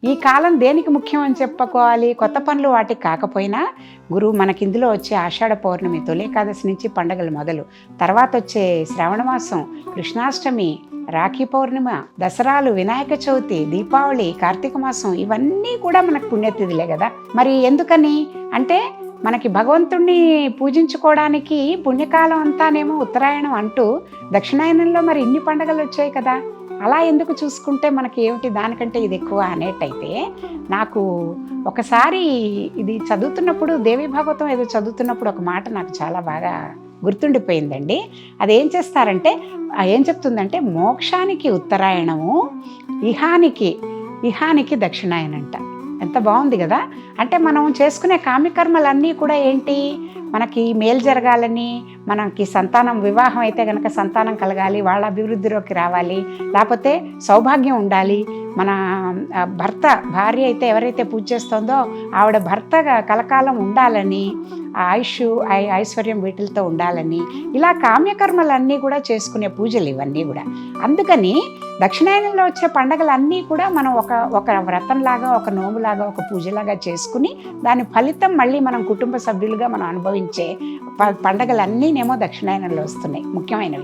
ఈ కాలం దేనికి ముఖ్యం అని చెప్పుకోవాలి? కొత్త పనులు వాటికి కాకపోయినా గురువు మనకి ఇందులో వచ్చే ఆషాఢ పౌర్ణమి, తొలి ఏకాదశి నుంచి పండగలు మొదలు, తర్వాత వచ్చే శ్రావణ మాసం, కృష్ణాష్టమి, రాఖీ పౌర్ణిమ, దసరాలు, వినాయక చవితి, దీపావళి, కార్తీక మాసం, ఇవన్నీ కూడా మనకు పుణ్యతిథులే కదా. మరి ఎందుకని అంటే మనకి భగవంతుణ్ణి పూజించుకోవడానికి పుణ్యకాలం అంతానేమో ఉత్తరాయణం అంటూ దక్షిణాయనంలో మరి ఇన్ని పండగలు వచ్చాయి కదా. అలా ఎందుకు చూసుకుంటే మనకి ఏమిటి దానికంటే ఇది ఎక్కువ అనేటైతే, నాకు ఒకసారి ఇది చదువుతున్నప్పుడు దేవి భాగవతం ఏదో చదువుతున్నప్పుడు ఒక మాట నాకు చాలా బాగా గుర్తుండిపోయిందండి. అదేం చేస్తారంటే ఏం చెప్తుందంటే, మోక్షానికి ఉత్తరాయణము, ఇహానికి దక్షిణాయనంట. ఎంత బాగుంది కదా. అంటే మనం చేసుకునే కామ్యకర్మలన్నీ కూడా ఏంటి, మనకి మేలు జరగాలని, మనకి సంతానం, వివాహం అయితే కనుక సంతానం కలగాలి, వాళ్ళ అభివృద్ధిలోకి రావాలి, లేకపోతే సౌభాగ్యం ఉండాలి, మన భార్య అయితే ఎవరైతే పూజ చేస్తుందో ఆవిడ భర్తగా కలకాలం ఉండాలని, ఆయుష్ ఐశ్వర్యం వీటితో ఉండాలని, ఇలా కామ్యకర్మలన్నీ కూడా చేసుకునే పూజలు ఇవన్నీ కూడా. అందుకని దక్షిణాయనంలో వచ్చే పండగలన్నీ కూడా మనం ఒక వ్రతంలాగా, ఒక నోములాగా, ఒక పూజలాగా చేసుకుని దాని ఫలితం మళ్ళీ మనం కుటుంబ సభ్యులుగా మనం అనుభవించే పండగలన్నీనేమో దక్షిణాయనంలో వస్తున్నాయి ముఖ్యమైనవి.